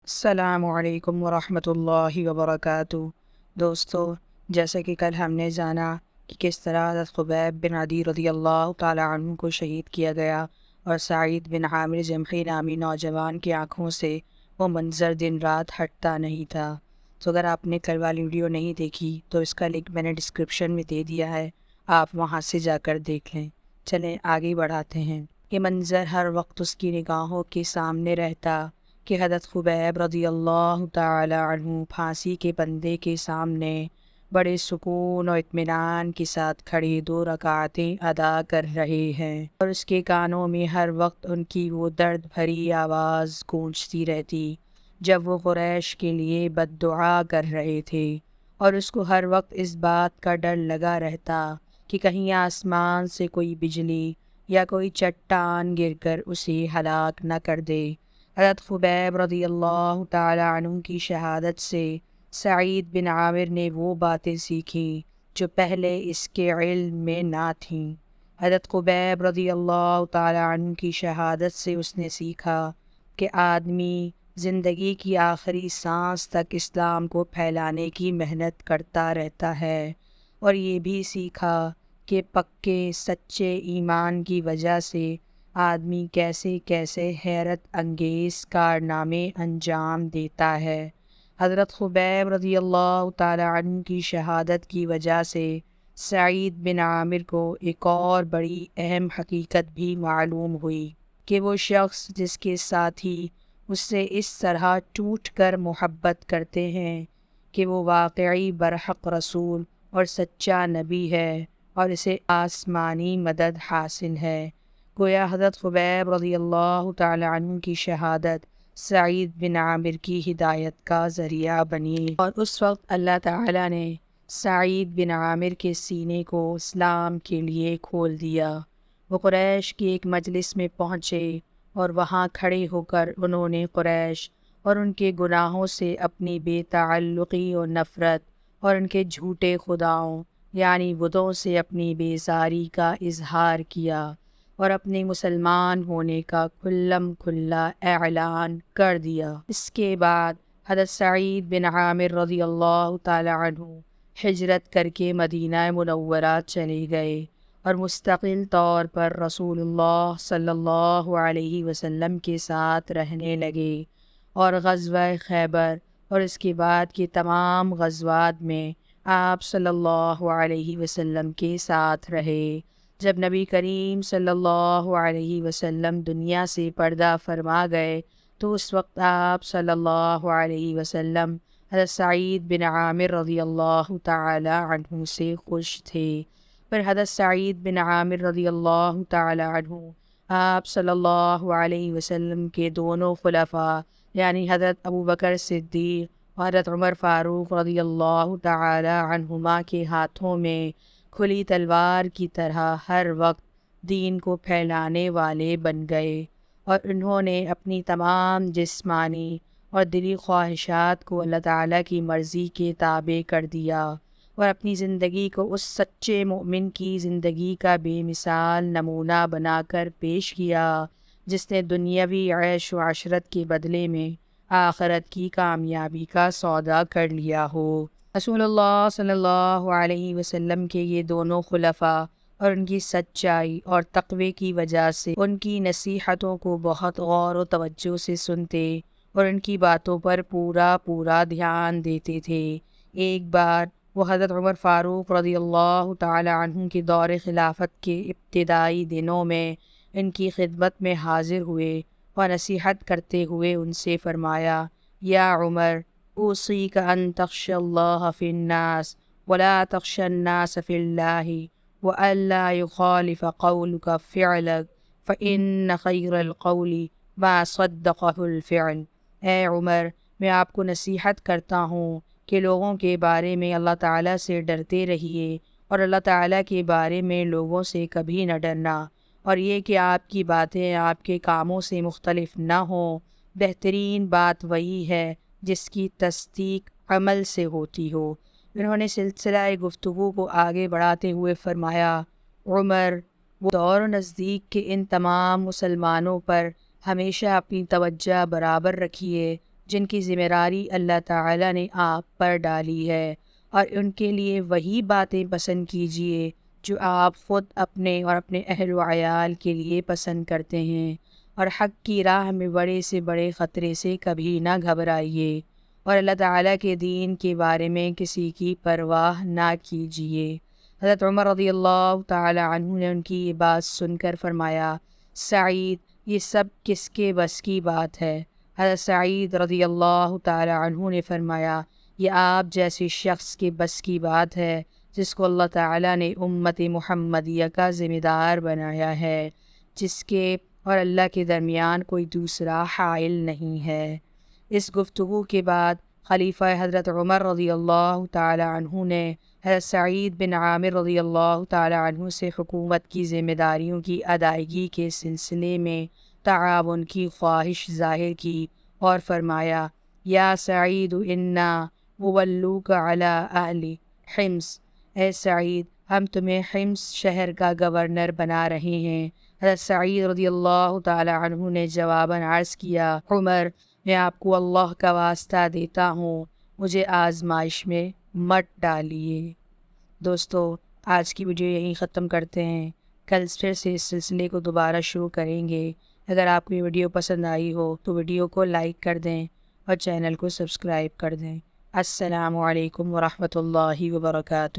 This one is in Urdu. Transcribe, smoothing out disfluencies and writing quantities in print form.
السلام علیکم ورحمۃ اللہ وبرکاتہ۔ دوستو، جیسا کہ کل ہم نے جانا کہ کس طرح حضرت خبیب بن عدی رضی اللہ تعالیٰ عنہ کو شہید کیا گیا اور سعید بن عامر جمحی نامی نوجوان کی آنکھوں سے وہ منظر دن رات ہٹتا نہیں تھا، تو اگر آپ نے کل والی ویڈیو نہیں دیکھی تو اس کا لنک میں نے ڈسکرپشن میں دے دیا ہے، آپ وہاں سے جا کر دیکھ لیں۔ چلیں آگے بڑھاتے ہیں۔ یہ منظر ہر وقت اس کی نگاہوں کے سامنے رہتا کہ حضرت خبیب رضی اللہ تعالی عنہ پھانسی کے بندے کے سامنے بڑے سکون و اطمینان کے ساتھ کھڑے 2 رکعتیں ادا کر رہے ہیں، اور اس کے کانوں میں ہر وقت ان کی وہ درد بھری آواز گونجتی رہتی جب وہ قریش کے لیے بد دعا کر رہے تھے، اور اس کو ہر وقت اس بات کا ڈر لگا رہتا کہ کہیں آسمان سے کوئی بجلی یا کوئی چٹان گر کر اسے ہلاک نہ کر دے۔ حضرت خبیب رضی اللہ تعالی عنہ کی شہادت سے سعید بن عامر نے وہ باتیں سیکھیں جو پہلے اس کے علم میں نہ تھیں۔ حضرت خبیب رضی اللہ تعالی عنہ کی شہادت سے اس نے سیکھا کہ آدمی زندگی کی آخری سانس تک اسلام کو پھیلانے کی محنت کرتا رہتا ہے، اور یہ بھی سیکھا کہ پکے سچے ایمان کی وجہ سے آدمی کیسے کیسے حیرت انگیز کارنامے انجام دیتا ہے۔ حضرت خبیب رضی اللہ تعالی عنہ کی شہادت کی وجہ سے سعید بن عامر کو ایک اور بڑی اہم حقیقت بھی معلوم ہوئی کہ وہ شخص جس کے ساتھی اس سے اس طرح ٹوٹ کر محبت کرتے ہیں کہ وہ واقعی برحق رسول اور سچا نبی ہے اور اسے آسمانی مدد حاصل ہے۔ گویا حضرت خبیب رضی اللہ تعالی عنہ کی شہادت سعید بن عامر کی ہدایت کا ذریعہ بنی، اور اس وقت اللہ تعالی نے سعید بن عامر کے سینے کو اسلام کے لیے کھول دیا۔ وہ قریش کی ایک مجلس میں پہنچے اور وہاں کھڑے ہو کر انہوں نے قریش اور ان کے گناہوں سے اپنی بے تعلقی و نفرت اور ان کے جھوٹے خداؤں یعنی بتوں سے اپنی بیزاری کا اظہار کیا اور اپنے مسلمان ہونے کا کھلم کھلا اعلان کر دیا۔ اس کے بعد حضرت سعید بن عامر رضی اللہ تعالی عنہ ہجرت کر کے مدینہ منورہ چلے گئے اور مستقل طور پر رسول اللہ صلی اللہ علیہ وسلم کے ساتھ رہنے لگے، اور غزوہ خیبر اور اس کے بعد کے تمام غزوات میں آپ صلی اللہ علیہ وسلم کے ساتھ رہے۔ جب نبی کریم صلی اللہ علیہ وسلم دنیا سے پردہ فرما گئے تو اس وقت آپ صلی اللہ علیہ وسلم حضرت سعید بن عامر رضی اللہ تعالی عنہ سے خوش تھے۔ پھر حضرت سعید بن عامر رضی اللہ تعالی عنہ آپ صلی اللہ علیہ وسلم کے دونوں خلفاء یعنی حضرت ابوبکر صدیق اور حضرت عمر فاروق رضی اللہ تعالی عنہما کے ہاتھوں میں کھلی تلوار کی طرح ہر وقت دین کو پھیلانے والے بن گئے، اور انہوں نے اپنی تمام جسمانی اور دلی خواہشات کو اللہ تعالیٰ کی مرضی کے تابع کر دیا، اور اپنی زندگی کو اس سچے مومن کی زندگی کا بے مثال نمونہ بنا کر پیش کیا جس نے دنیاوی عیش و عشرت کے بدلے میں آخرت کی کامیابی کا سودا کر لیا ہو۔ رسول اللہ صلی اللہ علیہ وسلم کے یہ دونوں خلفاء اور ان کی سچائی اور تقوی کی وجہ سے ان کی نصیحتوں کو بہت غور و توجہ سے سنتے اور ان کی باتوں پر پورا دھیان دیتے تھے۔ ایک بار وہ حضرت عمر فاروق رضی اللہ تعالی عنہ کے دور خلافت کے ابتدائی دنوں میں ان کی خدمت میں حاضر ہوئے اور نصیحت کرتے ہوئے ان سے فرمایا: یا عمر، اوصیک ان تخشى اللہ فی الناس ولا تخشى الناس فی اللہ وألا يخالف قولك فعلك فإن خیر القول ما صدقه الفعل۔ اے عمر، میں آپ کو نصیحت کرتا ہوں کہ لوگوں کے بارے میں اللہ تعالیٰ سے ڈرتے رہیے، اور اللہ تعالیٰ کے بارے میں لوگوں سے کبھی نہ ڈرنا، اور یہ کہ آپ کی باتیں آپ کے کاموں سے مختلف نہ ہوں۔ بہترین بات وہی ہے جس کی تصدیق عمل سے ہوتی ہو۔ انہوں نے سلسلہ گفتگو کو آگے بڑھاتے ہوئے فرمایا: عمر، وہ دور نزدیک کے ان تمام مسلمانوں پر ہمیشہ اپنی توجہ برابر رکھیے جن کی ذمہ داری اللہ تعالیٰ نے آپ پر ڈالی ہے، اور ان کے لیے وہی باتیں پسند کیجیے جو آپ خود اپنے اور اپنے اہل و عیال کے لیے پسند کرتے ہیں، اور حق کی راہ میں بڑے سے بڑے خطرے سے کبھی نہ گھبرائیے، اور اللہ تعالیٰ کے دین کے بارے میں کسی کی پرواہ نہ کیجیے۔ حضرت عمر رضی اللہ تعالی عنہ نے ان کی یہ بات سن کر فرمایا، سعید، یہ سب کس کے بس کی بات ہے؟ حضرت سعید رضی اللہ تعالی عنہ نے فرمایا، یہ آپ جیسے شخص کے بس کی بات ہے جس کو اللہ تعالیٰ نے امت محمدیہ کا ذمہ دار بنایا ہے، جس کے اور اللہ کے درمیان کوئی دوسرا حائل نہیں ہے۔ اس گفتگو کے بعد خلیفہ حضرت عمر رضی اللہ تعالی عنہ نے حضرت سعید بن عامر رضی اللہ تعالی عنہ سے حکومت کی ذمہ داریوں کی ادائیگی کے سلسلے میں تعاون کی خواہش ظاہر کی اور فرمایا، یا سعید انا مولوک علی اہل حمص، اے سعید، ہم تمہیں حمص شہر کا گورنر بنا رہے ہیں۔ حضرت سعید رضی اللہ تعالی عنہ نے جواباً عرض کیا، عمر، میں آپ کو اللہ کا واسطہ دیتا ہوں، مجھے آزمائش میں مت ڈالیے۔ دوستو، آج کی ویڈیو یہیں ختم کرتے ہیں، کل پھر سے اس سلسلے کو دوبارہ شروع کریں گے۔ اگر آپ کو یہ ویڈیو پسند آئی ہو تو ویڈیو کو لائک کر دیں اور چینل کو سبسکرائب کر دیں۔ السلام علیکم ورحمۃ اللہ وبرکاتہ۔